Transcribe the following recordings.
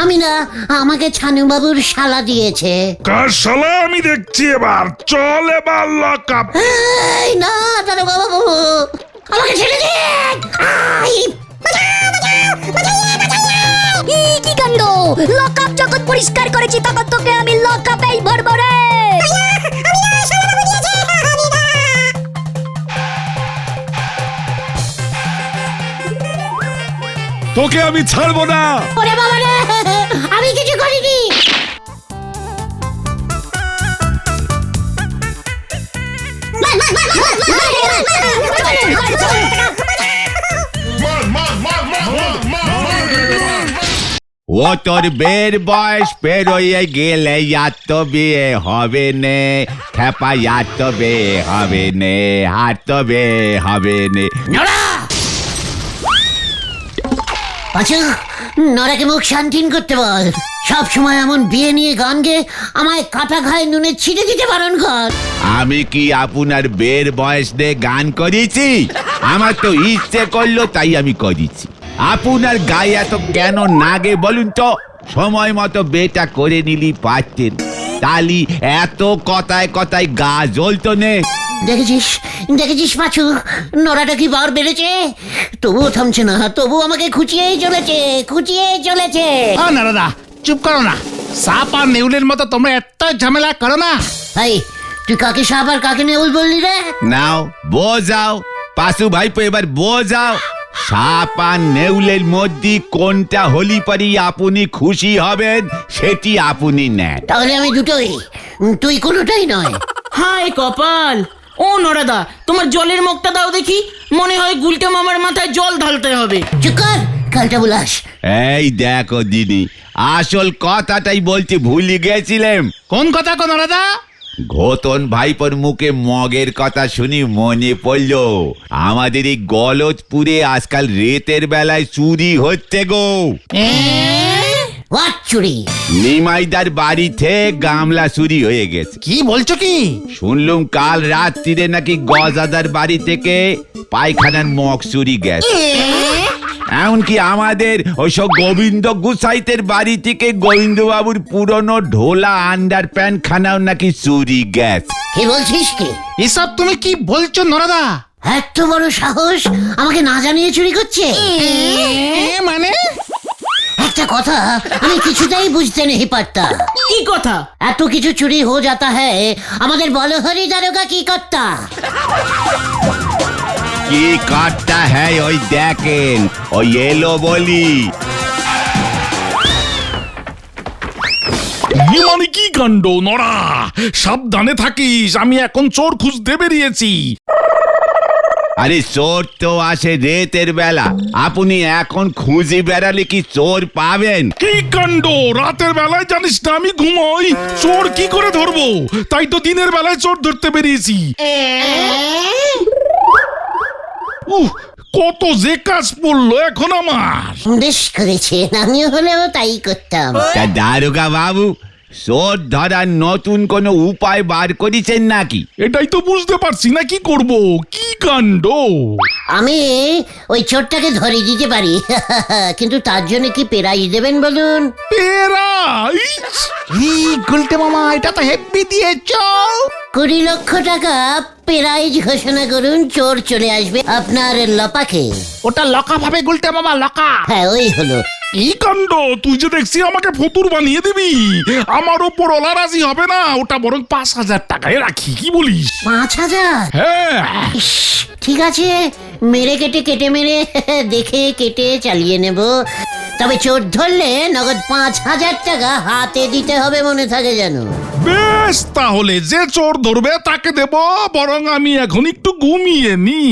আমি না, আমাকে ছানু বাবুর শালা দিয়েছে। কার শালা আমি দেখছি এবার। চল এবার লক আপ। এই না দারোগা বাবু, আমাকে ছেড়ে দিন। আই, কি কাণ্ড! লকআপ যখন পরিষ্কার করেছি তখন তোকে আমি লকআপেই ভরবো রে। তোকে আমি ছাড়বো না। ওরে বাবা রে, আমি কিছু করিনি। ও তোর বের বয়স পেরোয় গেলে আর তো বিয়ে হবে নে খেপা, আর তো বিয়ে হবে নে, আর তো বিয়ে হবে নে। আচ্ছা, নরাকে মুখ শান্তিন করতে বল। সব সময় এমন বিয়ে নিয়ে গান গেয়ে আমায় কাটা ঘায়ে নুনে ছিটে দিতে বারণ কর। আমি কি আপনার বের বয়স দিয়ে গান করেছি? আমার তো ইচ্ছে করলো তাই আমি করেছি। আপনার গায়ে এত কেন নাগে বলুন তো? সময় মতো বেটা করে নিলি পারতেন, তালি এত কথায় কথায় গা জ্বলতো নে। দেখেছিস দেখেছিস পাঁচু, নরাটা কি বার বেড়েছে? তবুও থামছে না, তবু আমাকে খুঁচিয়েই চলেছে, খুঁচিয়েই চলেছে। নারদা চুপ করো না। সাপ আর নেউলের মতো তোমরা এত ঝামেলা করো না। ভাই, তুই কাকে সাপ আর কাকে নেউল বললি রে? নাও বোঝাও পাশু ভাইপো, এবার বোঝাও সাপ আর নেউলের মধ্যে কোনটা হলি পারি আপনি খুশি হবেন সেটি আপনি নেন। তাহলে আমি দুটোই, তুই কোনোটাই নয়। হায় কপাল! ও নরাদা, তোমার জলের মুখটা দাও দেখি। মনে হয় গুলটে মামার মাথায় জল ঢালতে হবে। চুপ কর, কালটা বুলাস। এই দেখো দিদি, আসল কথাটাই বলতে ভুলে গেছিলাম। কোন কথা কোন নারদা? ঘোতন ভাইপোর মুখে মগের কথা শুনি মনে পড়লো, আমাদের এই গলতপুরে আজকাল রাতের বেলায় চুরি হচ্ছে গো। হোয়াট চুরি? নিমাইদার বাড়িতে গামলা চুরি হয়ে গেছে। কি বলছো কি? শুনলুম কাল রাত্রিরে নাকি গজাদার বাড়ি থেকে পায়খানার মগ চুরি গেছে। এমনকি আমাদের ওইসব গোবিন্দ গুসাইতের বাড়ি থেকে গোবিন্দবাবুর পুরনো ঢোলা আন্ডার প্যান্ট খানাও নাকি চুরি গেছে। কি বলছিস কি? এসব তুমি কি বলছো নরদা? এত বড় সাহস, আমাকে না জানিয়ে চুরি করছে? মানে একটা কথা আমি কিছুতেই বুঝতে नहीं পারতা। কি কথা? এত কিছু চুরি हो जाता है, আমাদের বলো হরি দারোগা কি করতা? কি কাটটা হ্যাঁ ওই দেখেন, ওই এলো বলি। মানে কি কাণ্ড নরা! সাবধানে থাকিস, আমি এখন চোর খুঁজতে বেরিয়েছি। আরে চোর তো আসে রাতের বেলা, আপনি এখন খুঁজি বেড়ালে কি চোর পাবেন? কি কাণ্ড! রাতের বেলায় জানিস না আমি ঘুমোই, চোর কি করে ধরবো? তাই তো দিনের বেলায় চোর ধরতে বেরিয়েছি। কত যে কাজ পড়লো এখন আমার। বেশ করেছেন, আমিও হলেও তাই করতাম। তা দারোগা বাবু, চোর ধরার নতুন কোনো উপায় বার করেছেন নাকি? এটাই তো বুঝতে পারছি না কি করব। কি কাণ্ড! আমি ওই চোরটাকে ধরে দিতে পারি, কিন্তু তার জন্য কি প্রাইজ দেবেন বলুন? প্রাইজ? এই গুলটে মামা, এটা তো হেব্বি দিয়েছো। 20 লক্ষ টাকা প্রাইজ ঘোষণা করুন, চোর চলে আসবে আপনার লপাকে। ওটা লকা ভাবে গুলটে মামা, লকা। হ্যাঁ, ওই হলো। কি কাণ্ড! তুই যে দেখছি আমাকে ফতুর বানিয়ে দিবি। আমার ওপর ওলা রাজি হবে না, ওটা বরং 5,000 টাকায় রাখি, কি বলিস? 5,000? হ্যাঁ। ইস, ঠিক আছে, মেরে কেটে মেরে দেখে কেটে চালিয়ে নেব। তবে চোর ধরলে নগদ 5,000 টাকা হাতে দিতে হবে, মনে থাকে যেন। বেশ, তাহলে যে চোর ধরবে তাকে দেব। বরং আমি এখন একটু ঘুমিয়ে নি।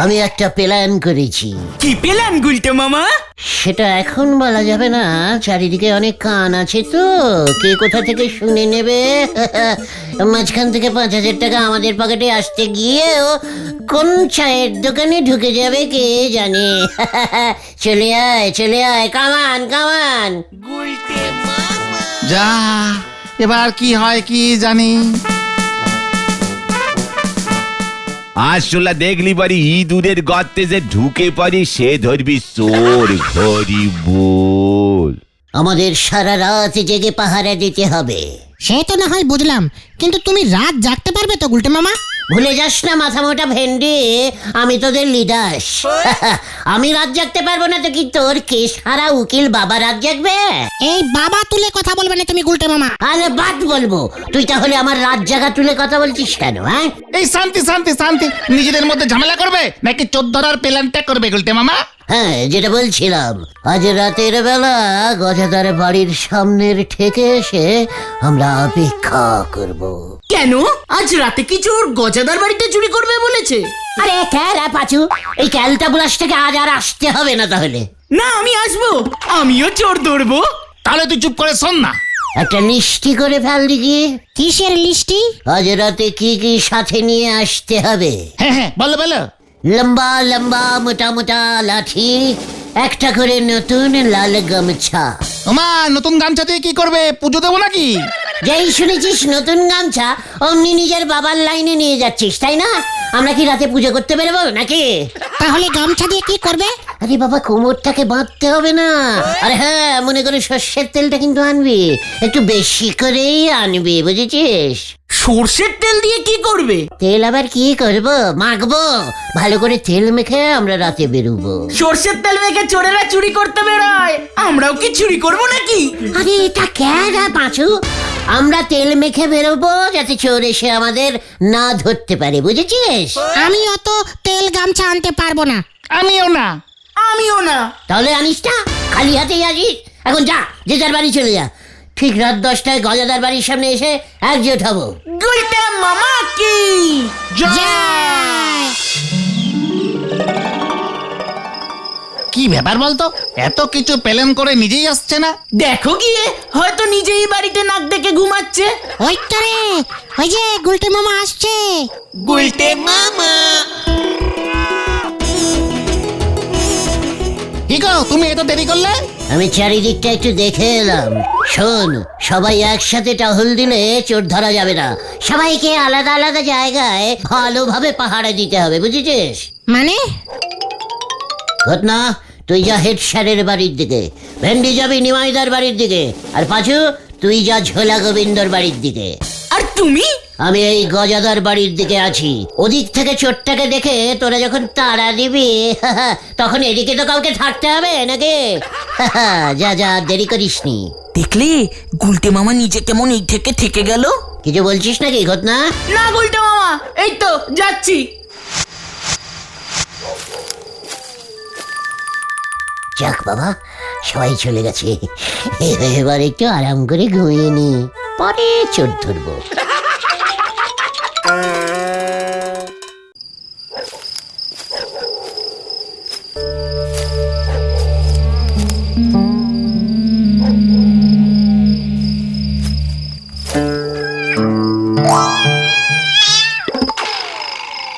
আমি একটা প্ল্যান করেছি। কি পেলেন গুলটে মামা? সেটা এখন বলা যাবে না, চারিদিকে অনেক কান আছে তো, কে কোথা থেকে শুনে নেবে। মাঝখান থেকে 5,000 টাকা আমাদের পকেটে আসতে গিয়েও কোন চায়ের দোকানে ঢুকে যাবে কে জানে। চলে আয়, কামান কামান। যা, এবার কি হয় কি জানি। আসলে দেখলি পারি ইঁদুরের গর্তে যে ঢুকে পারি সে ধরবি চোর, ঘরি বল। আমাদের সারা রাত জেগে পাহারা দিতে হবে। সে তো না হয় বুঝলাম, কিন্তু তুমি রাত জাগতে পারবে তো গুলটে মামা? ভুলে যাস না মাথা মোটা ভেন্ডি, আমি তোদের লিডার। আমি রাত জাগতে পারবো না তো কি তোর কে সারা উকিল বাবা রাত জাগবে? এই বাবা তুলে কথা বলবে না তুমি গুলটে মামা। আরে বাদ বলবো। তুই তাহলে আমার রাত জাগা তুলে কথা বলছিস কেন? হ্যাঁ, এই শান্তি শান্তি শান্তি, নিজেদের মধ্যে ঝামেলা করবে নাকি চোর ধরার প্ল্যানটা করবে গুলটে মামা? হ্যাঁ, যেটা বলছিলাম, আজ রাতের বেলা গজাদার বাড়ির সামনের ঠেকে এসে আমরা অপেক্ষা করব। কেন আজ রাতে কি চোর গজাদার বাড়িতে চুরি করবে বলেছে? আরে ক্যালা পাচু, এই ক্যালটা বুলাস থেকে আজ আর আসতে হবে না তাহলে। না আমি আসবো, আমিও চোর ধরবো। তাহলে তুই চুপ করে শোন না। একটা লিস্টি করে ফেল দেখি। কিসের লিস্টি? আজ রাতে কি কি সাথে নিয়ে আসতে হবে। হ্যাঁ হ্যাঁ, বলো বলো। লম্বা লম্বা মোটা মোটা লাঠি, একটা করে নতুন লাল গামছা। ওমা, নতুন গামছা দিয়ে কি করবে? পুজো দেবো নাকি? যেই শুনেছিস নতুন গামছা, অমনি নিজের বাবার লাইনে নিয়ে যাচ্ছিস, তাই না? আমরা কি রাতে পুজো করতে বেরোবো নাকি? তাহলে গামছা দিয়ে কি করবে? আরে বাবা, কোমরটাকে বাঁধতে হবে না। আরে হ্যাঁ, মনে করে সর্ষের তেলটা কিন্তু আনবি, একটু বেশি করেই আনবি, বুঝেছিস? সর্ষের তেল দিয়ে কি করবে? তেল আবার কি করবো, মাখবো। ভালো করে তেল মেখে আমরা রাতে বেরোবো। সর্ষের তেল মেখে চোরেরা চুরি করতে বেরোয়, আমরাও কি চুরি করবো নাকি? আরে এটা কেডা পাঁচু? আমরা তেল মেখে বেরোবো যাতে চোর এসে আমাদের না ধরতে পারে, বুঝেছিস? আমি অত তেল গামছা আনতে পারবো না। আমিও না। আমিও না। তাহলে আনিস না, খালি হাতেই আসিস। এখন যা, যে যার বাড়ি চলে যা। ঠিক রাত 10টায় গজাদার বাড়ির সামনে এসে একজোট হবো। গুলটে মামা কি জয়! কি ব্যাপার বলতো, এত কিছু প্ল্যান করে নিজেই আসছে না? দেখো গিয়ে, হয়তো নিজেই বাড়িতে নাক ডেকে ঘুমাচ্ছে। ওই তো রে, ওই যে গুলটে মামা আসছে। গুলটে মামা। কি গো, তুমি এত দেরি করলে? আমি চারিদিকটা একটু দেখে এলাম। শোন, সবাই একসাথে টহল দিলে চোর ধরা যাবে না। সবাইকে আলাদা আলাদা জায়গায় ভালোভাবে পাহারা দিতে হবে, বুঝেছিস? মানে? ঘটনা, তুই যা হেড স্যারের বাড়ির দিকে, ভেন্ডি যাবি নিমাইদার বাড়ির দিকে, আর পাঁচু তুই যা ঝোলা গোবিন্দর বাড়ির দিকে। আর তুমি? আমি এই গজাদার বাড়ির দিকে আছি। ওদিক থেকে চোরটাকে দেখে তোরা যখন তাড়া দিবি, তখন এদিকে তো কাউকে থাকতে হবে নাকি? যা যা, দেরি করিসনি। দেখলে গুলটে মামা নিজে কেমন এই থেকে থেকে গেল। কিছু বলছিস নাকি ঘটনা? না গুলটে মামা, এই তো যাচ্ছি। যাক বাবা, সবাই চলে গেছে। এবার একটু আরাম করে ঘুমিয়ে নি, পরে চোর ধরবো।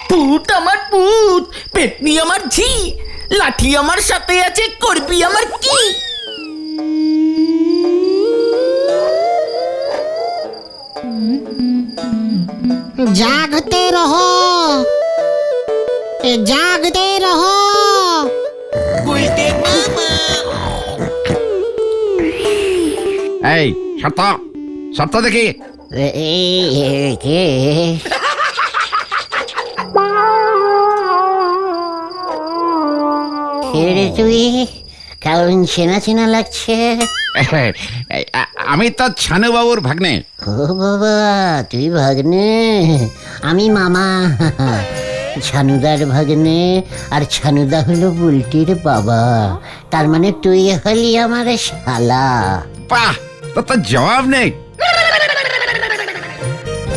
ভূত আমার ভূত, পেটনি আমার ঝি, লাঠি আমার সাথে আছে, করবি আমার কি? জাগতে রহো, জাগতে রহো। গুলটে মামা। এই সত্য সত্য দেখি। কে? রে তুই? কেমন চেনা চেনা লাগছে। আমি তো ছানুবাবুর ভাগ্নে। ও বাবা, তুই ভাগ্নে, আমি মামা। ছানুদার ভাগ্নে, আর ছানুদা হলো বুলটির বাবা। তার মানে তুই হলি আমার শালা। বাহ, তোর তো জবাব নেই।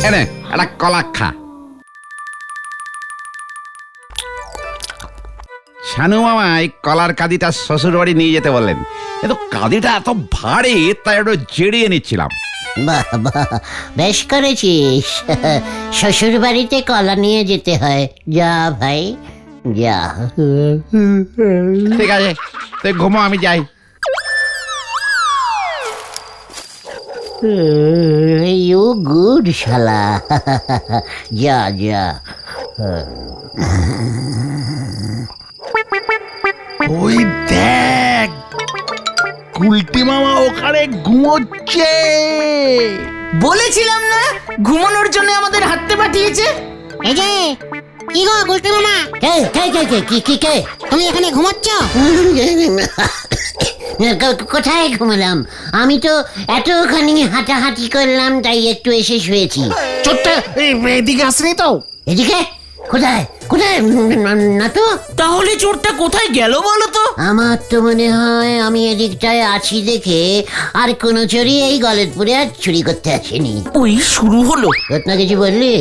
এনে একটা কলা খা। শানু মামা এই কলার কাঁদিটা শ্বশুর বাড়ি নিয়ে যেতে বললেন, কিন্তু কাঁদিটা এত ভারী তাই একটু জেড়িয়ে নিচ্ছিলাম। বাহ বাহ, বেশ করেছিস। শ্বশুর বাড়িতে কলা নিয়ে যেতে হয়। যা ভাই যা। ঠিক আছে, তুই ঘুমো, আমি যাই। ইউ গুড শালা। যা যা। ওই দেখ, গুলটি মামা ওখানে ঘুমোচ্ছে। বলেছিলাম না ঘুমানোর জন্য আমাদের হাঁটতে পাঠিয়েছে। এই যে কি গো গুলটে মামা, কে কে কে কে কি কি কে তুমি এখানে ঘুমাচ্ছ? কোথায় ঘুমালাম? আমি তো এতখানি হাঁটাহাঁটি করলাম, তাই একটু এসে শুয়েছি। চোরটা এদিকে আসেনি তো? এদিকে কোথায় কোথায় না তো। তাহলে চোরটা কোথায় গেল বলো তো? আমার তো মনে হয় আমি এদিকটায় আছি দেখে আর কোনো চোরই এই গলতপুরে আর চুরি করতে আসেনি। ওই শুরু হলো। রত্না কিছু বললি?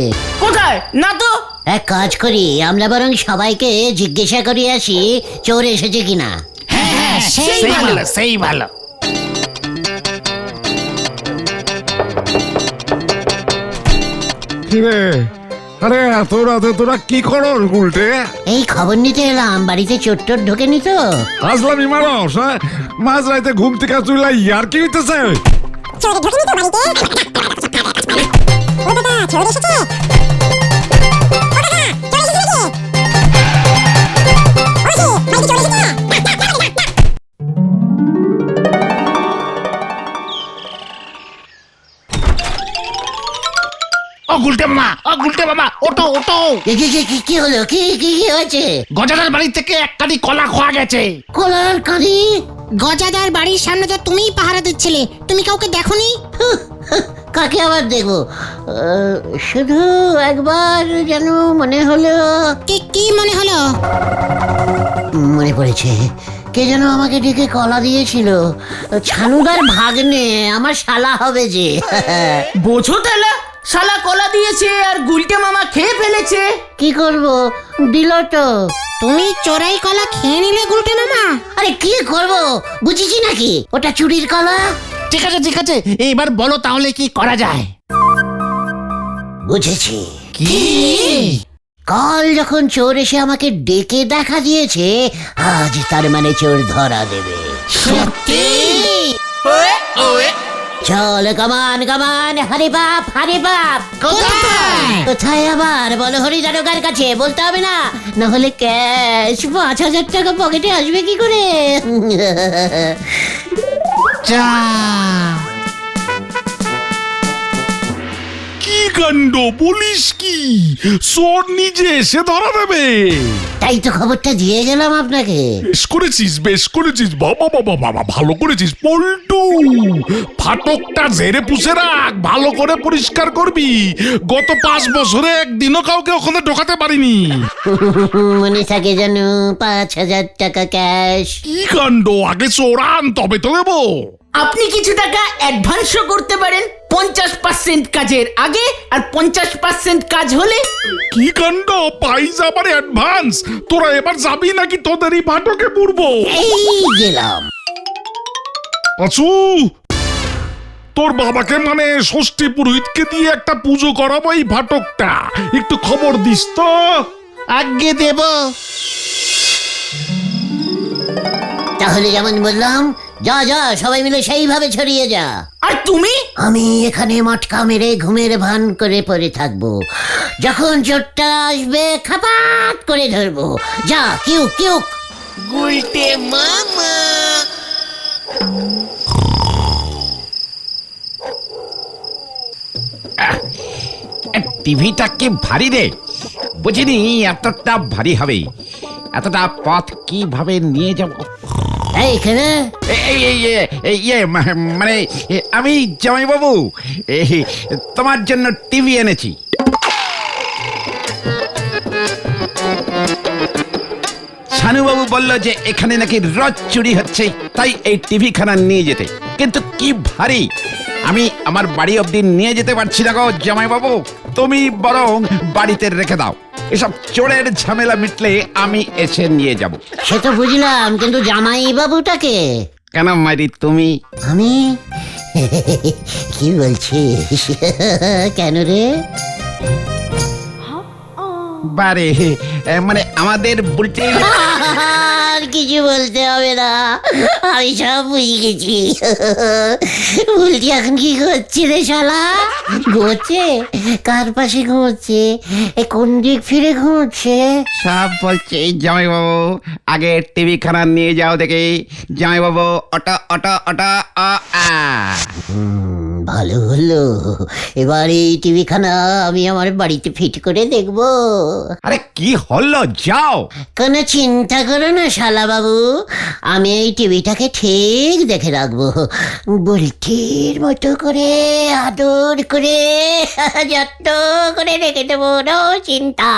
কোথায় না তো। এক কাজ করি, আমরা বরং সবাইকে জিজ্ঞাসা করি আসি চোর এসেছে কিনা। হ্যাঁ সেই ভালো, সেই ভালো। কিরে, আরে এত রাতে তোরা কি করো উল্টে? এই খবর নিতে এলাম, বাড়িতে চোর টোর ঢোকেনি তো। আসলামি মানুষ, হ্যাঁ? মাঝ রাইতে ঘুম থেকে চুলা ইয়ার কি হইতেছে? চোরে ঢোকেনি তো বাড়িতে? ও দাদা, চোর এসেছে? ও দাদা, চোর এসেছে নাকি? ওই যে, বাড়িতে চোর এসেছে? ও গুলটে মামা, ও গুলটে মামা, ওটো ওটো। কি হলো? কি কি কি হয়েছে? গজাদার বাড়ি থেকে এক কাঁদি কলা খোয়া গেছে। কলার কাঁদি? গজাদার বাড়ির সামনে তো তুমিই পাহারা দিচ্ছিলে, তুমি কাউকে দেখোনি? কাকে আবার দেখবো? শুধু একবার যেন মনে হলো। কি কি মনে হলো? মনে পড়েছে, কে যেন আমাকে ডেকে কলা দিয়েছিল। ছানুদার ভাগ্নে, আমার শালা হবে যে। বোঝো তাহলে শালা কলা দিয়েছে আর গুলটে মামা খেয়ে ফেলেছে। কি করব, দিল তো। তুমি চোরাই কলা খেয়ে নিলে গুলটে মামা? আরে কি করব, বুঝেছি নাকি ওটা চুরির কলা? ঠিক আছে ঠিক আছে, এবার বলো তাহলে কি করা যায়? বুঝেছি। কি? কাল যখন চোর এসে আমাকে ডেকে দেখা দিয়েছে, আজ তার মানে চোর ধরা দেবে। সত্যি? চল কামান কামান, হরি বাপ হরি বাপ। কোথায়? কোথায় আবার বলো? হরি দারোগার কাছে। বলতে হবে না, না হলে ক্যাশ 5,000 টাকা পকেটে আসবে কি করে? যা। কি কাণ্ড, বলিস কি? চোর নিজে এসে ধরা দেবে? তাই তো খবরটা দিয়ে গেলাম আপনাকে। বেশ করেছিস, বেশ করেছিস, বাবা বাবা বাবা, ভালো করেছিস পল্টু। ফাটকটা ঝেড়ে পুষে রাখ, ভালো করে পরিষ্কার করবি। গত 5 বছরে একদিনও কাউকে ওখানে ঢোকাতে পারিনি। মনে থাকে যেন 5,000 টাকা ক্যাশ। কি কাণ্ড, আগে চোরান তবে তো দেবো। আপনি কিছু টাকা অ্যাডভান্সও করতে পারেন 50% কাজের আগে আর 50% কাজ হলে। কি কাণ্ড, পাই যাবার অ্যাডভান্স। তোরা এবার যাবি নাকি তোদেরই ফাটকে পুরবো? এই গেলাম। পাঁচু, তোর বাবাকে মানে ষষ্ঠী পুরোহিতকে দিয়ে একটা পুজো করাবো এই ফাটকটা, একটু খবর দিস তো। আগে দেব। তাহলে যেমন বললাম, যা যা সবাই মিলে সেইভাবে ছড়িয়ে যা। আর তুমি? আমি এখানে মটকা মেরে ঘুমের ভান করে পড়ে থাকবো। যখন চোরটা আসবে খাপাত করে ধরবো। যা কিউক কিউক। গুলটে মামা। টিভিটা কি ভারী রে, বুঝিনি এতটা ভারী হবে। এতটা পথ কিভাবে নিয়ে যাব? এইখানে মানে আমি জামাই বাবু, তোমার জন্য টিভি এনেছি। শানুবাবু বলল যে এখানে নাকি রোজ চুরি হচ্ছে, তাই এই টিভি খানা নিয়ে যেতে। কিন্তু কি ভারী, আমি আমার বাড়ি অবধি নিয়ে যেতে পারছি না গো জামাই বাবু। তুমি বরং বাড়িতে রেখে দাও, এসব চোরের ঝামেলা মিটলে আমি এসে নিয়ে যাব। সে তো বুঝলাম, কিন্তু জামাই বাবুটাকে? কেন মারি তুমি? আমি কি বলছিস? কেন রে? বারে মানে আমাদের বুলটে। কিছু বলতে হবে না, আমি সব বুঝে গেছি। বুলটি এখন কি করছে রে শালা? ঘুমোচ্ছে? কার পাশে ঘুমোচ্ছে? কোন দিক ফিরে ঘুমোচ্ছে? সব বলছে জামাইবাবু, আগে টিভি খানা নিয়ে যাও দেখি। জামাইবাবু অটা অটা অটা আ আ। ভালো হলো, এবার এই টিভি খানা আমি আমার বাড়িতে ফিট করে দেখবো। আরে কি হলো, যাও। কোনো চিন্তা করো না শালা বাবু, আমি এই টিভিটাকে ঠিক দেখে রাখবো, বুলটির মতো করে আদর করে যত্ন করে রেখে দেবো, নো চিন্তা।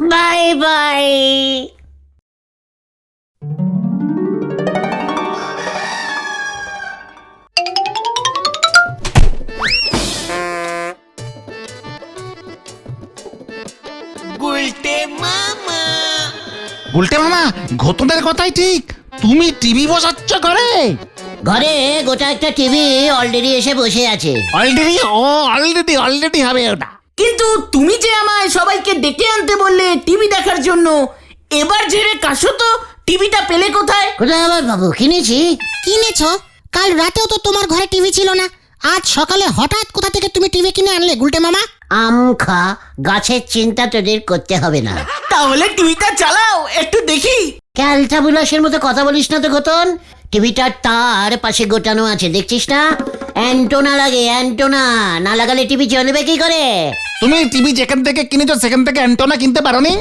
Bye bye. উল্টে মামা, ঘটনের কথাই ঠিক। তুমি টিভি বসাচ্ছ ঘরে? ঘরে গোটা একটা টিভি অলরেডি এসে বসে আছে। অলরেডি হবে ওটা। কিন্তু তুমি যে আমায় সবাইকে ডেকে আনতে বললে টিভি দেখার জন্য, এবার ঝেড়ে কাশো তো, টিভিটা পেলে কোথায়? কোথায় আবার বাবু? কিনেছি। কিনেছো? কাল রাতেও তো তোমার ঘরে টিভি ছিল না, আজ সকালে হঠাৎ কোথা থেকে তুমি টিভি কিনে আনলে গুলটে মামা? আম খা, গাছের চিন্তা তোদের করতে হবে না। তাহলে টিভিটা চালাও, একটু দেখি। ক্যালটা বুলাসের মতো কথা বলিস না তো ঘটন। টিভিটার তার পাশে গোটানো আছে, দেখছিস না? অ্যান্টোনা লাগে, অ্যান্টোনা না লাগালে টিভি চলবে কি করে? তুমি টিভি যেখান থেকে কিনেছো সেখান থেকে অ্যান্টোনা কিনতে পারোনি?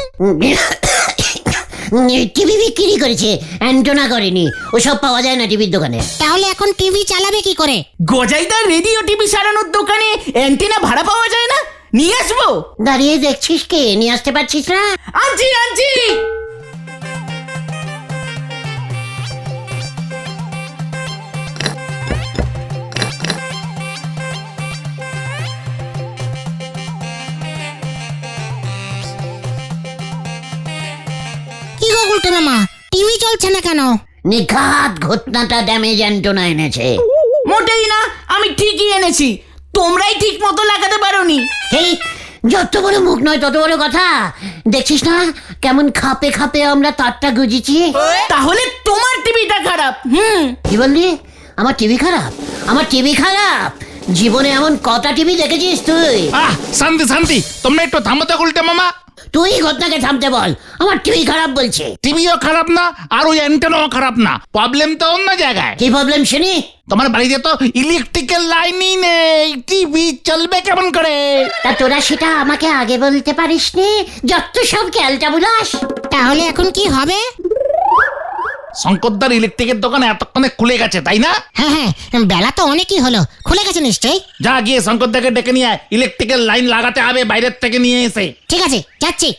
টিভি বিক্রি করেছে, অ্যান্টোনা করেনি। ওসব পাওয়া যায় না টিভির দোকানে। তাহলে এখন টিভি চালাবে কি করে? গজাইদার রেডিও টিভি সারানোর দোকানে অ্যান্টেনা ভাড়া পাওয়া যায় না, নিয়ে আসবো। দাঁড়িয়ে দেখছিস কে? নিয়ে আসতে পারছিস না? আনছি আনছি। কি গো গুলটে মামা, টিভি চলছে না কেন? নিঘাত ঘটনাটা ড্যামেজ অ্যান্টোনা এনেছে। মোটেই না, আমি ঠিকই এনেছি, তোমরাই ঠিক মতো লাগাতে পারোনি। এই যত বড় মুখ নয় তত বড় কথা। দেখছিস না কেমন খাপে খাপে আমরা তারটা গুজিছি? তাহলে তোমার টিভিটা খারাপ। কি বললি? আমার টিভি খারাপ? আমার টিভি খারাপ? জীবনে এমন কটা টিভি দেখেছিস তুই? শান্তি শান্তি, তোমরা একটু থামো তো গুলটে মামা। তুই ঘটনাকে থামতে বল, আমার টিভি খারাপ বলছে। টিভিও খারাপ না আর ওই অ্যান্টেনাও খারাপ না, প্রবলেম তো অন্য জায়গায়। কি প্রবলেম শুনি? তোমার বাড়িতে তো ইলেকট্রিক্যাল লাইনই নেই, টিভি চলবে কেমন করে? তা তোরা সেটা আমাকে আগে বলতে পারিসনি? যত সব ক্যালটা বুলাস। তাহলে এখন কি হবে? শঙ্করদার ইলেকট্রিকের দোকান এতক্ষণে খুলে গেছে, তাই না? হ্যাঁ হ্যাঁ, বেলা তো অনেকই হলো, খুলে গেছে নিশ্চয়ই। যা গিয়ে শঙ্করদাকে ডেকে নিয়ে আয়, ইলেকট্রিক্যাল লাইন লাগাতে হবে বাইরের থেকে নিয়ে এসে। ঠিক আছে, যাচ্ছি।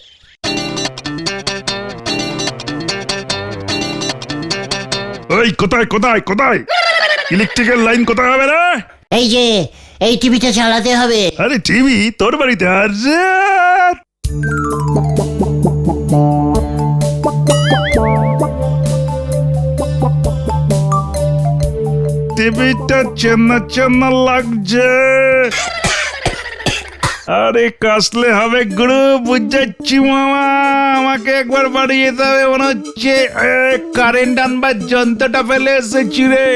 এই কোথায় কোথায় কোথায় ইলেকট্রিক্যাল লাইন কোথায় হবে রে? এই যে এই টিভিটা চালাতে হবে। আরে টিভি তোর বাড়িতে? আরে টিভিটা চেনা চেনা লাগছে। আরে কাশলে হবে গুরু, বুঝাচ্ছি মামা। আমাকে একবার বাড়ি যেতে হবে, মনে হচ্ছে কারেন্ট আনবার যন্ত্রটা ফেলে এসেছি রে।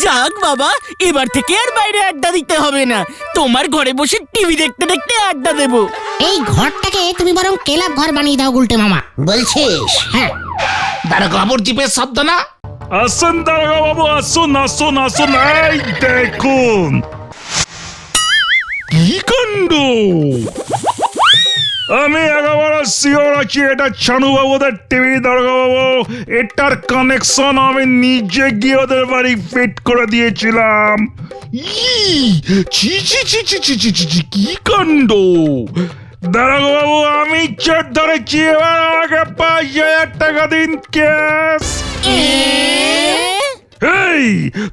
যাক বাবা, এবার থেকে আর বাইরে আড্ডা দিতে হবে না, তোমার ঘরে বসে টিভি দেখতে দেখতে আড্ডা দেবো। এই ঘরটাকে তুমি বরং ক্লাব ঘর বানিয়ে দাও গুলটে মামা। বলছিস? হ্যাঁ। দাঁড়াবর জিপের শব্দ না? আসুন দারোগা বাবু, আসুন আসুন আসুন। এই দেখুন কি কাণ্ড! আমি একেবারে শিওর আছি এটা ছানু বাবুদের টিভি। দারোগা বাবু, এটার কানেকশন আমি নিজে গিয়ে ওদের বাড়ি ফিট করে দিয়েছিলাম। ছি ছি ছি ছি ছি ছি ছি ছি, কি কাণ্ড! দারোগা বাবু, আমি চোর ধরেছি, এবার আমাকে ৫,০০০ টাকা দিন ক্যাশ। এই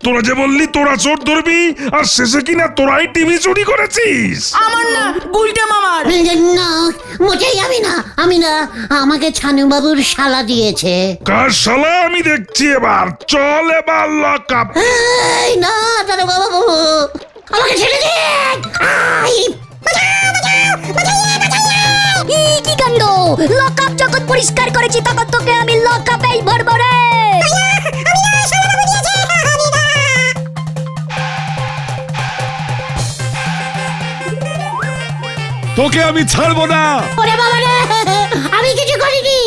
তোরা যে বললি তোরা চোর ধরবি, আর শেষে কিনা তোরাই টিভি চুরি করেছিস। আমার না, গুলটে মামার। না, মোটেই আমি না, আমি না। আমাকে ছানু বাবুর শালা দিয়েছে। কার শালা আমি দেখছি এবার। চল এবার লক আপ। এই না দারোগা বাবু, আমাকে ছেড়ে দিন। আই, বাঁচাও, বাঁচাও। কি কাণ্ড, লকআপ যখন পরিষ্কার করেছি তখন তোকে আমি লকআপেই ভরবো রে। তোকে আমি ছাড়বো না। ওরে বাবা রে, আমি কিছু করিনি।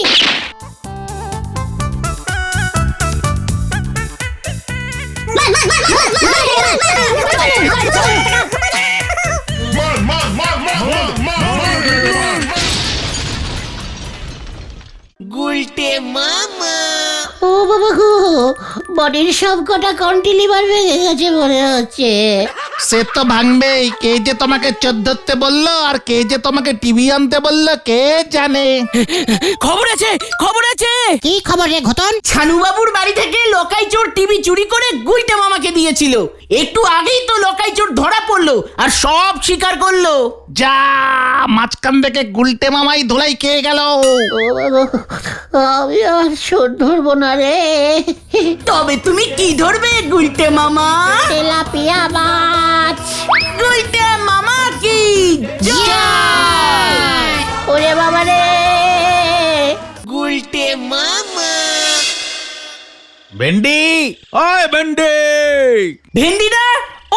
ও বাবা গো, বডির সব কটা কন্টিলিভার ভেঙে গেছে মনে হচ্ছে। সে তো ভাঙবেই। কে যে তোমাকে চোদ্দতে বললো আর কে যে তোমাকে টিভি আনতে বললো কে জানে। খবর আছে, খবর আছে। কি খবর রে ঘটন? ছানুবাবুর বাড়ি থেকে লোকাই চোর টিভি চুরি করে গুলটে মামাকে দিয়েছিল। একটু আগেই তো লোকাই চোর ধরা পড়লো আর সব স্বীকার করলো। যা, মাঝখান থেকে গুলটে মামাই ধুলাই খেয়ে গেল। ও বাবা, আমি আর শোধ ধরবো না রে। তবে তুমি কি ধরবে গুলটে মামা? তেলাপিয়া মাছ। গুলটে মামা কি জয়! ওরে বাবা রে, গুলটে মামা। ভেন্ডি, ওই বেন্ডে, ভেন্ডিদা,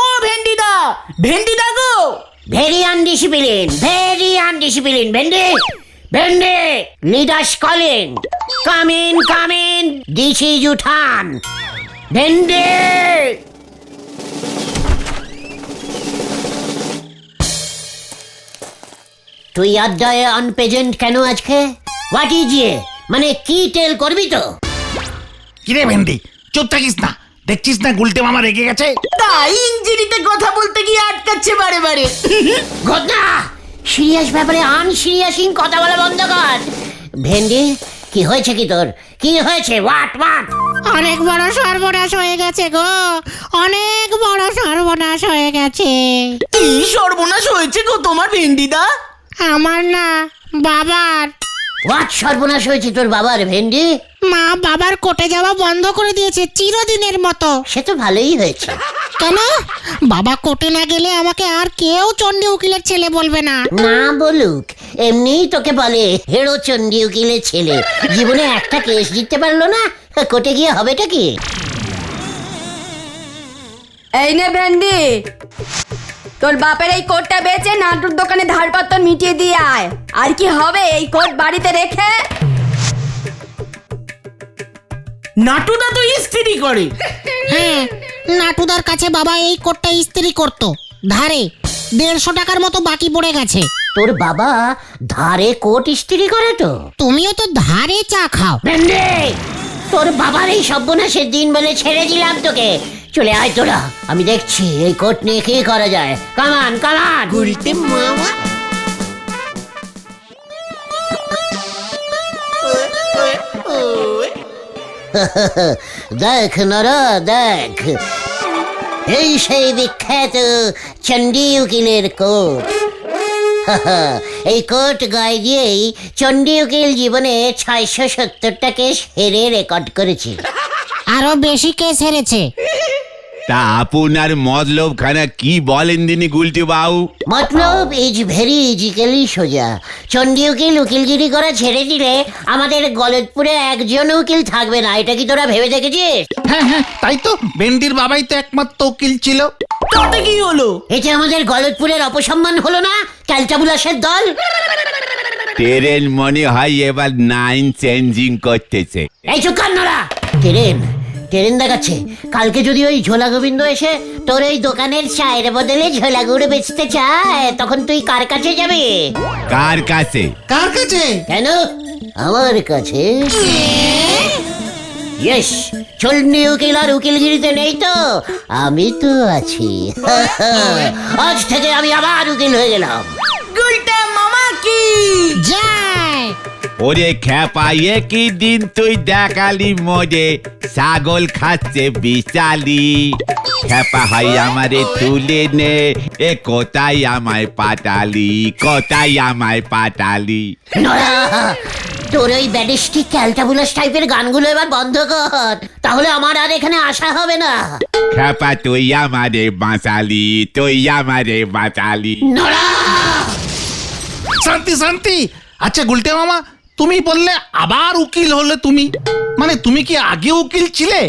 ও ভেন্ডিদা, ভেন্ডিদা গো। Very আনডিসিপ্লিন, very undiscipline. Wendy, Wendy, leaders calling. Come in, come in, this is উঠান। ভেন্ডি, তুই আড্ডায় আনপ্রেজেন্ট কেন আজকে? হোয়াট ইজ ইয়ে, মানে কি টেল করবি তো? কিরে ভেন্ডি, চুপ থাকিস না। দেখছিস না গুলটে মামা রেগে গেছে। তাই ইঞ্জিনিতে কথা বলতে গিয়ে আটকাচ্ছে বারে বারে। ঘটনা সিরিয়াস ব্যাপারে আনসিরিয়াসিং কথা বলা বন্ধ কর। ভেন্ডি, কি হয়েছে কি তোর? কি হয়েছে? What what? অনেক বড় সর্বনাশ হয়ে গেছে গো, অনেক বড় সর্বনাশ হয়ে গেছে। কি সর্বনাশ হয়েছে গো তোমার ভেন্ডিদা? আমার না, বাবার। হোয়াট সর্বনাশ হয়েছে তোর বাবার ভেন্ডি? মা বাবার কোর্টে যাওয়া বন্ধ করে দিয়েছে চিরদিনের মতো। সে তো ভালোই হয়েছে। কেন? বাবা কোর্টে না গেলে আমাকে আর কেউ চণ্ডী উকিলের ছেলে বলবে না। না বলুক, এমনিই তোকে বলে হেরো চণ্ডী উকিলের ছেলে। জীবনে একটা কেস জিততে পারলো না, কোর্টে গিয়ে হবেটা কি? এই নে ভেন্ডি, তোর বাপের এই কোটটা বেচে নাটুর দোকানে ধারপত্র মিটিয়ে দিয়ে আয়। আর কি হবে এই কোট বাড়িতে রেখে? নাটুদা তো ইস্ত্রি করে। হ্যাঁ, নাটুদার কাছে বাবা এই কোটটা ইস্ত্রি করতো, ধারে 150 টাকার মতো বাকি পড়ে গেছে। তোর বাবা ধারে কোট ইস্ত্রি করে তো? তুমিও তো ধারে চা খাও। ভেন্ডি, তোর বাবার এই সর্বনাশের দিন বলে ছেড়ে দিলাম তোকে। চলে আয় তোরা, আমি দেখছি এই কোট নিয়ে কি করা যায়। কামান কামান। গুলটে মামা। দেখ নরা, দেখ, এই সেই বিখ্যাত চণ্ডী উকিলের কোট। এই কোট গায়ে দিয়েই চণ্ডী উকিল জীবনে 670টা কেস হেরে রেকর্ড করেছে। আরো বেশি কেস হেরেছে। তা আপনার মতলব খানা কি বলেন দিনি গুলটি বাবু? মতলব ইজ ভেরি ইজিক্যালি সোজা। চণ্ডী উকিল উকিলগিরি করা ছেড়ে দিলে আমাদের গলতপুরে একজন উকিল থাকবে না। এটা কি তোরা ভেবে দেখেছিস? হ্যাঁ হ্যাঁ, তাই তো। ভেন্ডির বাবাই তো একমাত্র উকিল ছিল। তাতে কি হলো? এতে আমাদের গলতপুরের অপসম্মান হলো না? ক্যালটাবুলাসের দল। ট্রেন মনে হয় এবার 9 চেঞ্জিং করতেছে। এই চুপ কর নোরা। ট্রেন দেখাচ্ছে। কালকে যদি ওই ঝোলা গোবিন্দ এসে তোর এই দোকানের চায়ের বদলে ঝোলা গুড় বেচতে চায়, তখন তুই কার কাছে যাবি? কার কাছে? কার কাছে? কেন? আমার কাছে। ইয়েস, চণ্ডী উকিল আর উকিলগিরিতে নেই তো, আমি তো আছি। আজ থেকে আমি আবার উকিল হয়ে গেলাম। গুলটে মামা কি যায়। ওরে খ্যাপা, কি দিন তুই দেখালি মোরে, ছাগল খাচ্ছে বিশালি। খ্যাপা হাই আমারে তুলে নে, এ কোথায় আমায় পাঠালি, কোথায় আমায় পাঠালি? নড়া, তোর ওই ব্যাডিস্টিক ক্যালটাবুলাস টাইপের গানগুলো এবার বন্ধ কর, তাহলে আমার আর এখানে আসা হবে না। খ্যাপা তুই আমারে বাঁচালি, তুই আমারে বাঁচালি। নড়া, শান্তি শান্তি। আচ্ছা গুলটে মামা, তুমি বললে আবার উকিল হলে তুমি, মানে তুমি কি আগে উকিল ছিলে?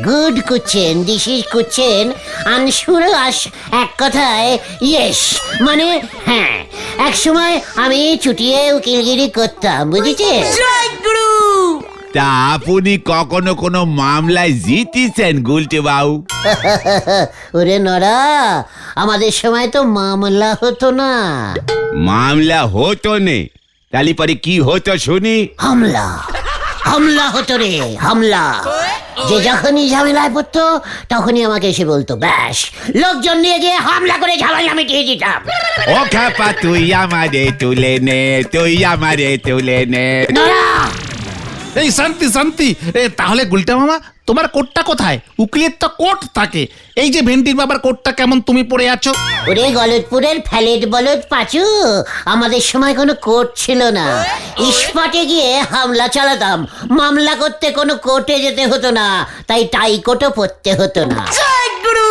গুড কুচ্ছেন দিস ইজ কুচ্ছেন আনসুর আস, এক কথায় ইয়েস, মানে হ্যাঁ, এক সময় আমি চুটিয়ে উকিলগিরি করতাম, বুঝেছেন? জয় গুরু। তা আপনি কখনো কোনো মামলায় জিতেছেন গুলটে বাবু? ওরে নরা, আমাদের সময় তো মামলা হতো না, মামলা হতো নে, তাহলে পরে কি হতো শুনি? হামলা হতো রে, হামলা। যে যখনই ঝামেলায় পড়তো তখনই আমাকে এসে বলতো, ব্যাস লোকজন নিয়ে গিয়ে হামলা করে ঝামেলা মিটিয়ে দিতাম। ও খাপা তুই আমারে তুলে নে, তুই আমারে তুলে নে। নরা, এই শান্তি শান্তি, তাহলে গুলটে মামা তোমার কোটটা কোথায়? উকিলের তো কোট থাকে, এই যে ভেন্টির বাবার কোটটা কেমন তুমি পরে আছো? ওরে গলতপুরের ফ্যালেট বলদ পাচু, আমাদের সময় কোনো কোর্ট ছিল না, স্পটে গিয়ে হামলা চালাতাম। মামলা করতে কোনো কোর্টে যেতে হতো না, তাই টাই কোটও পরতে হতো না। জয় গুরু।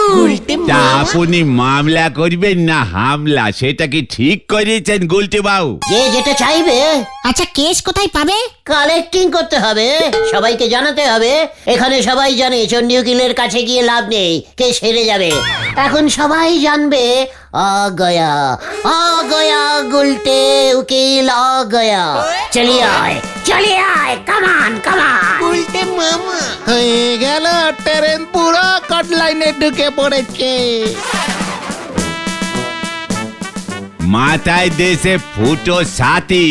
তা আপনি মামলা করবেন না হামলা, সেটা কি ঠিক করেছেন গুলটে বাবু? যে যেটা চাইবে আচ্ছা কেস কোথায় পাবে? কালেক্টিং করতে হবে, সবাইকে জানাতে হবে। এখানে সবাই জানে চণ্ডী উকিলের কাছে গিয়ে লাভ নেই, কে সেরে যাবে। এখন সবাই জানবে আ গয়া গুলটে উকিল আ গয়া। চলিয়ে আয়, কামান। উল্টে মামা হয়ে গেল, ট্রেন পুরো কট লাইনে ঢুকে পড়েছে। মাথায় দেশে ফুটো ছাতি,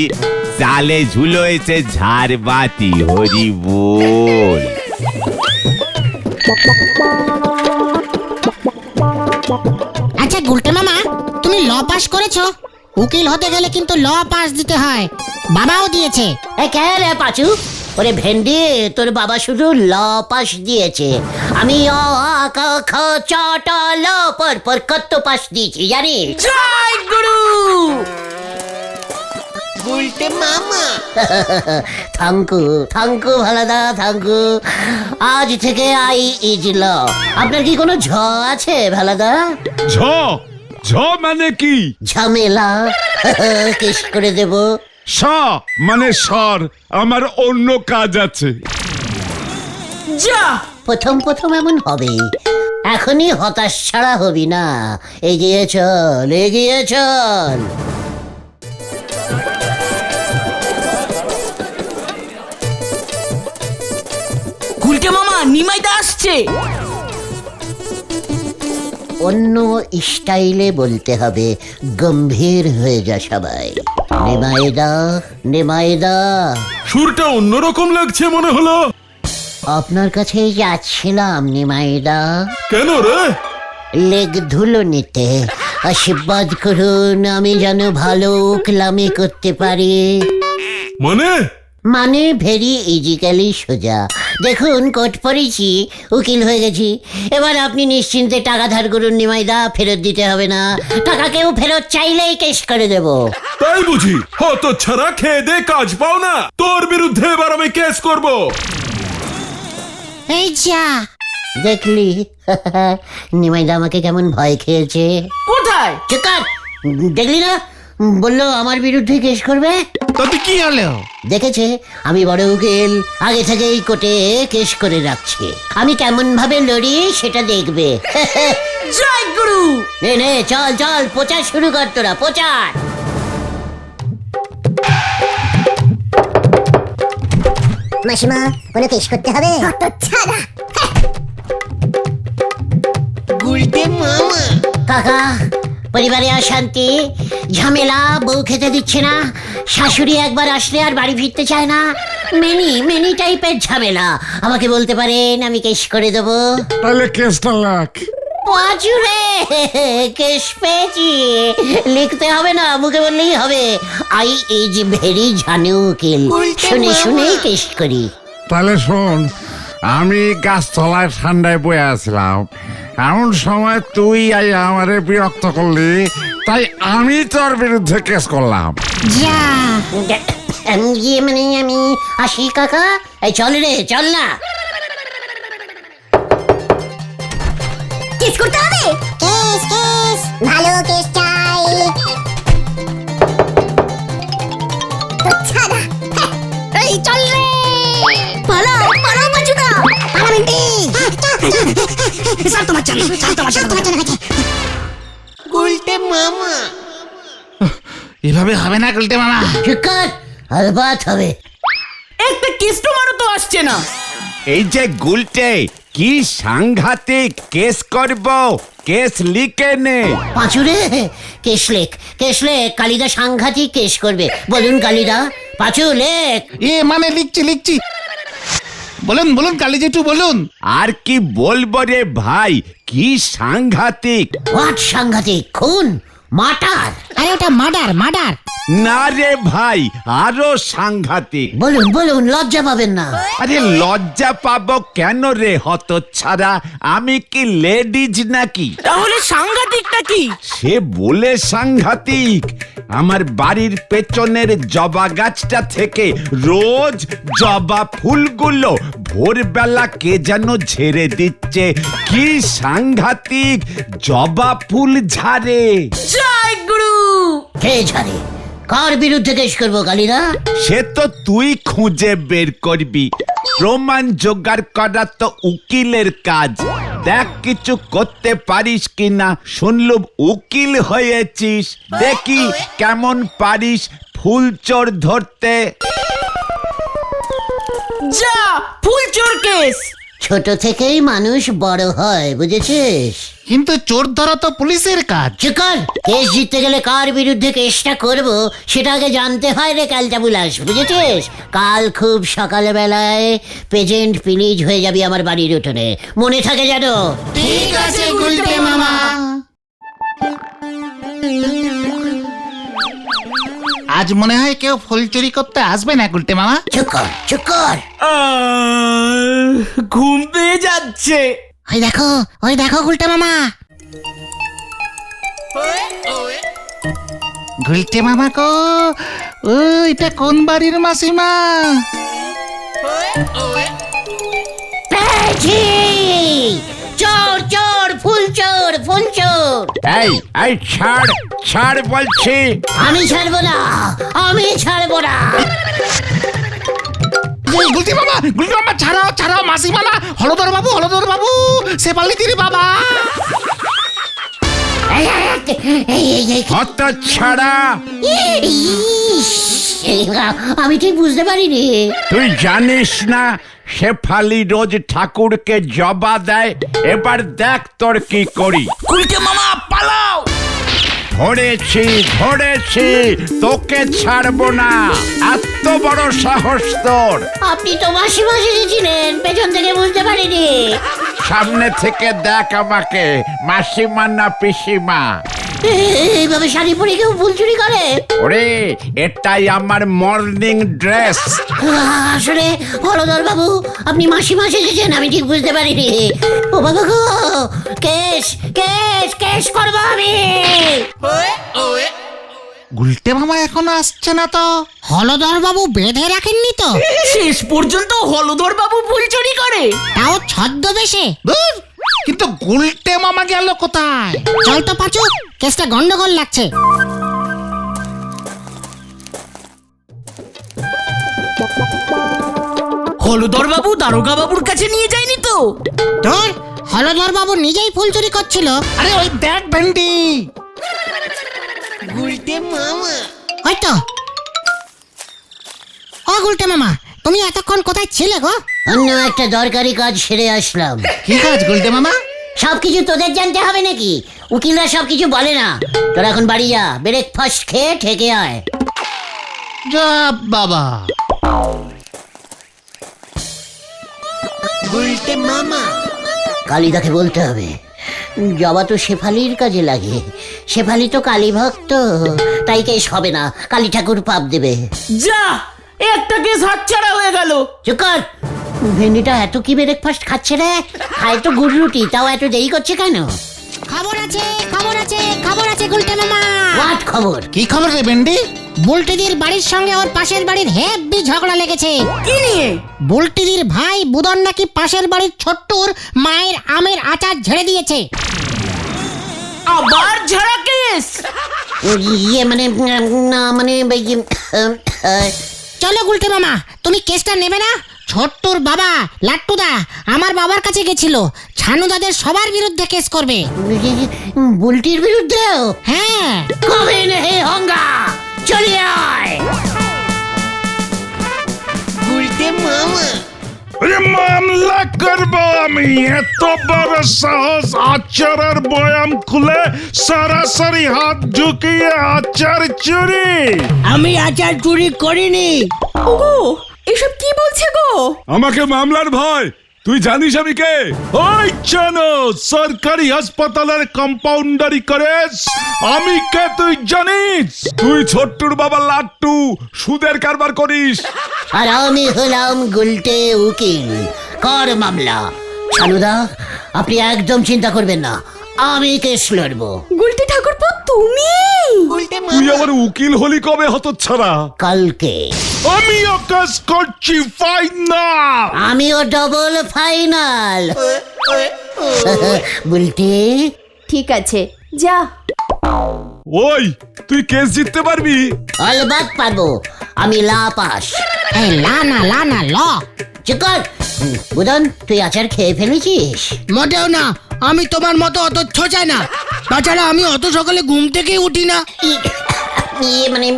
চালে ঝুলো এসে ঝাড়বাতি, হরি বল। আচ্ছা গুলটে মামা, তুমি ল পাস করেছো? উকিল হতে গেলে কিন্তু ল পাস দিতে হয়, বাবাও দিয়েছে। কে রে পাচু? ওরে ভেন্ডি, তোর বাবা শুধু ল পাস দিয়েছে, আমি অ আ ক খ চ ট ল পর কত পাস দিয়েছি জানিস? জয় গুরু। থ্যাংকু ভালাদা, থ্যাংকু। আজ থেকে আই ইজ ল। আপনার কি কোনো ঝ আছে ভালাদা? ঝ ঝ মানে কি? ঝামেলা কেস করে দেব। স মানে সর, আমার অন্য কাজ আছে। যা। প্রথম এমন হবে, এখনই হতাশ ছাড়া হবি না। এগিয়ে চল। গুলটে মামা, নিমাইদা আসছে। অন্য স্টাইলে বলতে হবে, গম্ভীর হয়ে যা সবাই। নিমাইদা, সুরটা অন্যরকম লাগছে মনে হলো। আপনার কাছে যাচ্ছিলাম নিমাইদা, কেন রে? লেগ ধুলো নিতে। আশীর্বাদ করুন, আমি যেন ভালো উকিলামি করতে পারি। মানে ভেরি ইজিক্যালি সোজা। দেখুন, কোট পড়েছি, উকিল হয়ে গেছি। এবার আপনি নিশ্চিন্তে টাকা ধার করুন নিমাইদা, ফেরত দিতে হবে না। টাকা কেউ ফেরত চাইলেই কেস করে দেব। তাই বুঝি? হত ছাড়া খেয়ে দে কাজ পাও না, তোর বিরুদ্ধে এবার আমি কেস করব। এই যা, দেখলি নিমাইদা আমাকে কেমন ভয় খেয়েছে। কোথায়? চিকার, দেখলি না, বললো আমার বিরুদ্ধে কেস করবে। তাতে কি হলো? দেখেছে আমি বড় উকিল, আগে থেকেই কোর্টে কেস করে রাখছি। আমি কেমন ভাবে লড়ি সেটা দেখবে। জয় গুরু। নে চল প্রচার শুরু কর, তোরা প্রচার। মাসিমা, কোনো কেস করতে হবে? কাকা, পরিবারে অশান্তি, ঝামেলা, বউ খেতে দিচ্ছে না, শাশুড়ি একবার আসলে আর বাড়ি ফিরতে চায় না, মেনি টাইপের ঝামেলা। আমাকে বলতে পারেন, আমি কেস করে দেবো। তাহলে কেসটা লাখ। পাঁচুরে, কেস পেয়েছি, লিখতে হবে না, মুখে বললেই হবে। আই ইজ ভেরি ঝানু উকিল, শুনেই কেস করি। তাহলে শোন, আমি গাছতলায় ঠান্ডায় বয়ে আসলাম, এমন সময় তুই আমারে বিরক্ত করলি, তাই আমি তোর বিরুদ্ধে কেস করলাম। যা, মানে আমি আসি কাকা। এই চল না। কেস করতে হবে? কেস, ভালো কেস চাই। শান্ত বাচ্চা গুলটে মামা এভাবে হবে না গুলটে মামা। চুকার আলবাত হবে। একটা কাস্টমারও তো আসছে না। এই যে গুলটে কি সাংঘাতিক কেস করব, কেস লিখে নে। পাঁচুরে কেশলেক কালিদা সাংঘাতিক কেস করবে। বলুন কালিদা, পাঁচু লেখ। মানে লিখছি। বলুন কালী জেঠু বলুন। আর কি বলবো রে ভাই, কি সাংঘাতিক। হোয়াট সাংঘাতিক? খুন, মার্টার? আরে ওটা মার্ডার না রে ভাই, আরো সাংঘাতিক। বলুন লজ্জা পাবেন না। আরে লজ্জা পাবো কেন রে হতচ্ছাড়া, আমি কি লেডিজ নাকি? তাহলে সাংঘাতিকটা কি? সে বলে সাংঘাতিক, আমার বাড়ির পেছনের জবা গাছটা থেকে রোজ জবা ফুলগুলো ভোরবেলা কে যেন ঝেড়ে দিচ্ছে। কি সাংঘাতিক, জবা ফুল ঝাড়ে। জয় গুরু। কে ঝাড়ে? কার বিরুদ্ধে কেস করবো কালিদা? সে তো তুই খুঁজে বের করবি, প্রমাণ জোগাড় করা তো উকিলের কাজ। দেখ কিছু করতে পারিস কিনা। শুনলুম উকিল হয়েছিস, দেখি কেমন পারিস ফুল চোর ধরতে। যা, ফুল চোর কেস। ছোট থেকেই মানুষ বড় হয়, বুঝেছিস? কিন্তু চোর ধরা তো পুলিশের কাজ। চুকার, কেস জিততে গেলে কার বিরুদ্ধে কেসটা করব সেটা আগে জানতে হয় রে ক্যালটাবুলাস, বুঝেছিস? কাল খুব সকালবেলায় পেজেন্ট পিলিজ হয়ে যাবি আমার বাড়ির উঠোনে, মনে থাকে যেন। ঠিক আছে গুলটে মামা। আজ মনে হয় কেউ ফুল চুরি করতে আসবে না গুলটে মামা। চুকার ঘুম পেয়ে যাচ্ছে। ওই দেখো গুলটে মামা। গুলটে মামা কো, এটা কোন বাড়ির মাসিমা? পেয়েছি! চোর ফুল চোর। এই ছাড় বলছি। আমি ছাড়বো না। গুলটে মামা ছাড়াও মাসিমা না, হলদর বাবু শেফালিদির বাবা। হতচ্ছাড়া, আমি ঠিক বুঝতে পারিনি। তুই জানিস না শেফালি রোজ ঠাকুরকে জবা দেয়? এবার দেখ তোর কি করি। গুলটে মামা পালাও। ধরেছি, তোকে ছাড়বো না। এত বড় সাহস তোর! আপনি তো মাসিমা এসেছিলেন, পেছন থেকে বুঝতে পারিনি। সামনে থেকে দেখ আমাকে, মাসিমা না পিসিমা? এইভাবে শাড়ি পরে কেউ ফুল চুরি করে? ওরে, এটাই আমার মর্নিং ড্রেস। আসলে হলদর বাবু, আপনি মাসিমা এসেছেন, আমি ঠিক বুঝতে পারিনি। ও বাবা গো, কেস করবো আমি। গুলটে মামা এখনো আসছে না তো? হলদর বাবু বেঁধে রাখেননি তো? শেষ পর্যন্ত হলদর বাবু ফুল চুরি করে, তাও ছদ্মবেশে। ধুর, কিন্তু গুলটে মামা গেল কোথায়? চল তো পাঁচু, কেসটা গন্ডগোল লাগছে। হলদর বাবু দারোগা বাবুর কাছে নিয়ে যায়নি তো? তোর হলদর বাবু নিজেই ফুল চুরি করছিল। আরে ওই দেখ ভেন্ডি। হয়তো। ও গুলটে মামা, তুমি এতক্ষণ কোথায় ছিলে গো? অন্য একটা দরকারি কাজ সেরে আসলাম। কি কাজ গুলটে মামা? সবকিছু তোদের জানতে হবে নাকি? উকিলরা সবকিছু বলে না। তোরা এখন বাড়ি যা, ব্রেকফাস্ট খেয়ে ঠেকে আয়। যা বাবা। কালিদাকে বলতে হবে, জবা তো শেফালির কাজে লাগে। শেফালি তো কালী ভক্ত, তাই কেস হবে না, কালী ঠাকুর পাপ দেবে। যা, একটা কেস হাতছাড়া হয়ে গেল। চুপ কর। ভেন্ডিটা এত কি ব্রেকফাস্ট খাচ্ছে রে? খায় তো গুড় রুটি, তাও এত দেরি করছে কেন? খবর আছে গুলটে মামা। হোয়াট খবর? কি খবর রে ভেন্ডি? বুলটিদির বাড়ির সঙ্গে ওর পাশের বাড়ির হেব্বি ঝগড়া লেগেছে। কি নিয়ে? বুলটিদির ভাই বুদন নাকি পাশের বাড়ির ছোট্টুর মায়ের আমের আচার ঝেড়ে দিয়েছে। আবার ঝাড়া কেস? মানে না মানে চলো গুলটে মামা, তুমি কেসটা নেবে না? ছোট্টুর বাবা লাট্টুদা আমার বাবার কাছে গেছিল, ছানুদাদের সবার বিরুদ্ধে কেস করবে। বুলটির বিরুদ্ধেও? হ্যাঁ, কবে নেই হঙ্গা, চলে আয়। মামলা করবো আমি, এত বড় সাহস! আচারের বয়াম খুলে সরাসরি হাত ঝুঁকিয়ে আচার চুরি! আমি আচার চুরি করিনি। ওগো এসব কি বলছে গো? আমাকে মামলার ভয়? তুই জানিস আমি কে? ওই জানো, সরকারি হাসপাতালের কম্পাউন্ডারি করেস। আমি কে তুই জানিস? তুই ছোট্টুর বাবা লাট্টু, সুদের কারবার করিস। আর আমি হলাম গুলটে উকিল, কর মামলা। ছানুদা, আপনি একদম চিন্তা করবেন না, আমি কেস লড়বো। গুলটে ঠাকুরপো তুমি? তুই আবার উকিল হলি কবে হতচ্ছাড়া? কালকে। আমিও কেস করছি ফাইনাল। আমিও ডবল ফাইনাল। বুলটি, ঠিক আছে, যা। ওই, তুই কেস জিততে পারবি? অলবাত পারবো, আমি লা পাস। এই লা না ল। চুপ কর। বুদন, তুই আচার খেয়ে ফেলেছিস? মোটেও না, আমি তোমার মতো অত ছোঁচাই না। তাছাড়া আমি অত সকালে ঘুম থেকে উঠি না। মানে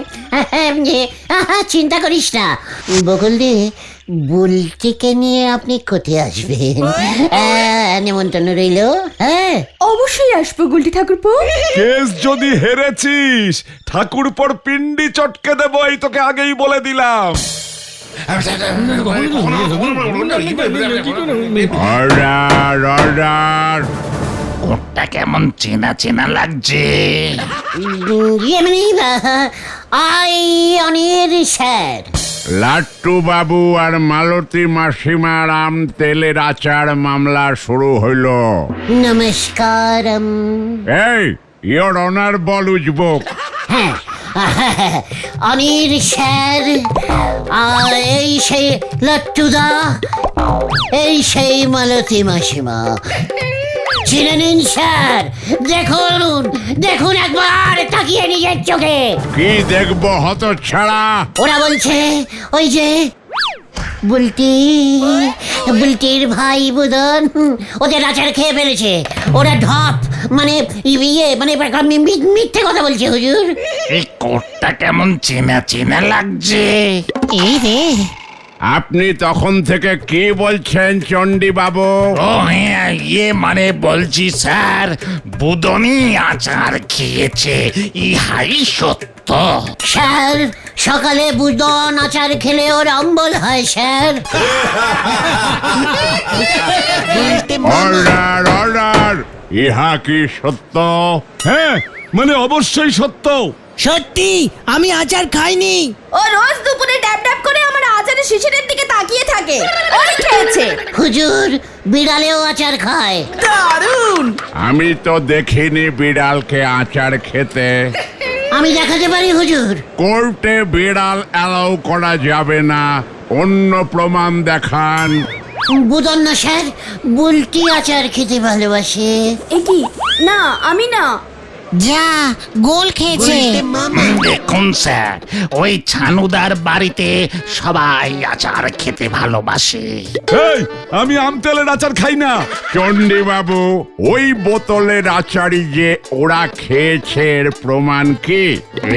চিন্তা করিস না বকুল দি, বুলটিকে নিয়ে আপনি কোথায় আসবেন? নেমন্তন্ন রইল। হ্যাঁ, অবশ্যই আসবো গুলটে ঠাকুরপো। কেস যদি হেরেছিস, ঠাকুর পর পিন্ডি চটকে দেবো, এই তোকে আগেই বলে দিলাম। Order order. কোটটা কেমন চেনা চেনা লাগছে। মানে আই অনির স্যার। লাট্টু বাবু আর মালতী মাসিমার আম তেলের আচার মামলা শুরু হইল। নমস্কার। এই, ইয়োর অনার বল উজবুক। হ্যাঁ, অনির স্যার, আর এই সেই লট্টুদা, এই সেই মালতী মাসিমা। চিনে নিন স্যার, দেখুন দেখুন একবার তাকিয়ে নিজের চোখে। কি দেখবো হতচ্ছাড়া? ওরা বলছে ওই যে বুলটির ভাই বুদন ওদের আচার খেয়ে ফেলেছে। ওরা ঢপ মানে মানে মিথ্যে কথা বলছে হুজুর। এই কোটটা কেমন চেনা চেনা লাগছে। এই রে, আপনি তখন থেকে কি বলছেন চণ্ডী বাবু? ও হ্যাঁ, মানে বলছি স্যার, বুদনি আচার খেয়েছে, ইহাই সত্য। স্যার, সকালে বুদন আচার খেলে ওর অম্বল হয় স্যার। Order order. ইহা কি সত্য? হ্যাঁ, মানে অবশ্যই সত্য। সত্যি আমি আচার খাইনি। ও রোজ দুপুরে ড্যাব ড্যাব করে আমার আচারের শিশিরের দিকে তাকিয়ে থাকে। ওই খেয়েছে। হুজুর, বিড়ালেও আচার খায়। দারুণ। আমি তো দেখিনি বিড়ালকে আচার খেতে। আমি দেখাতে পারি হুজুর। কোর্টে বিড়াল অ্যালাউ করা যাবে না, অন্য প্রমাণ দেখান। বুদন না স্যার, বুলটি আচার খেতে ভালোবাসে। এ কি? না, আমি না। যা গোল খেয়েছে। দেখুন স্যার, ওই ছানুদার বাড়িতে সবাই আচার খেতে ভালোবাসে। এই, আমি আম তেলের আচার খাই না। চণ্ডী বাবু, ওই বোতলের আচারই যে ওরা খেয়েছে, এর প্রমাণ কি?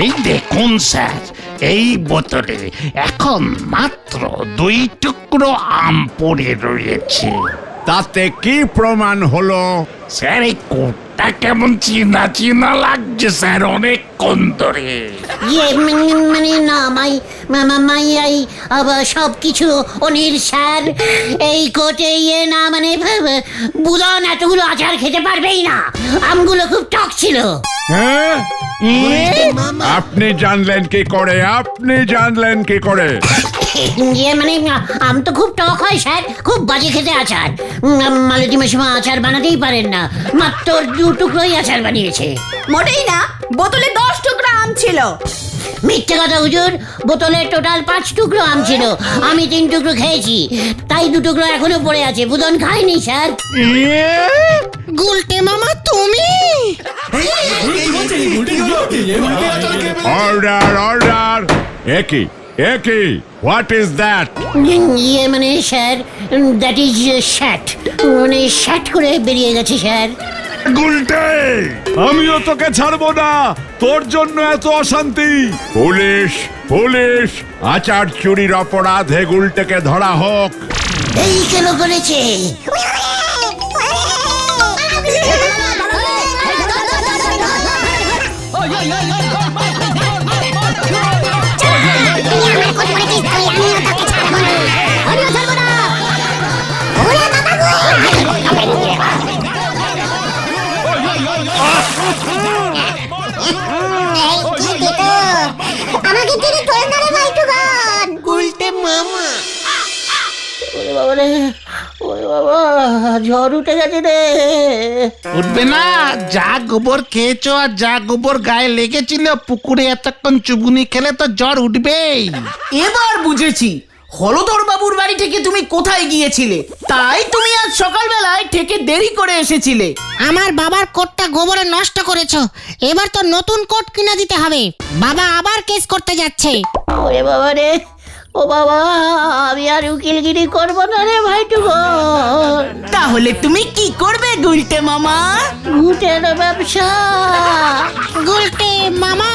এই দেখুন স্যার, এই বোতলে এখন মাত্র 2 টুকরো আম পড়ে রয়েছে। তাতে কি প্রমাণ হলো? স্যার, এই কোটটা কেমন চিনা চিনা লাগছে স্যার, অনেকক্ষণ ধরে। মানে না মাই আবার সব কিছু অনির স্যার, এই কোটে না মানে বুদন এতগুলো আচার খেতে পারবেই না, আমগুলো খুব টক ছিল। হ্যাঁ, আপনি জানলেন কি করে? আপনি জানলেন কি করে? মানে আম তো খুব টক হয় স্যার, খুব বাজে খেতে আচার। মালতী মাসিমা আচার বানাতেই পারেন না, মাত্র 2 টুকরোই আচার বানিয়েছে। মোটেই না, বোতলে 10 টুকরা আম ছিল। মিথ্যে কথা হুজুর, বোতলে টোটাল 5 টুকরো আম ছিল, আমি 3 টুকরো খেয়েছি, তাই 2 টুকরো এখনো পড়ে আছে। বুদন খায়নি স্যার। গুলটে মামা তুমি? Order order. একই একি হোয়াট ইজ দ্যাট? ইয়ে মানে স্যার, দ্যাট ইজ শ্যাট, মানে শ্যাট করে বেরিয়ে গেছে স্যার। গুলটে, আমিও তোকে ছাড়বো না, তোর জন্য এত অশান্তি। পুলিশ পুলিশ, আচার চুরির অপরাধে গুলটেকে ধরা হোক। এই কেন করেছে? আমাকে টেনে তোল না রে বাইটুগান। উল্টে মামা। ওরে বাবা রে, ওরে বাবা, ঝড় উঠে গেছে রে। উঠবে না, যা গোবর খেয়েছো আর যা গোবর গায়ে লেগেছিল পুকুরে এতক্ষণ চুবুনি খেলে তো জ্বর উঠবেই। এবার বুঝেছি হলদর বাবুর বাড়ি থেকে তুমি কোথায় গিয়েছিলে, তাই তুমি আজ সকালবেলায় থেকে দেরি করে এসেছিলে। আমার বাবার কোটটা গোবরে নষ্ট করেছো, এবার তো নতুন কোট কিনে দিতে হবে। বাবা আবার কেস করতে যাচ্ছে। ওরে বাবা রে, ও বাবা, আমি আর উকিলগিরি করবো না রে ভাইটুগন। তাহলে তুমি কি করবে গুলটে মামা? ঘুটের ব্যবসা। গুলটে মামা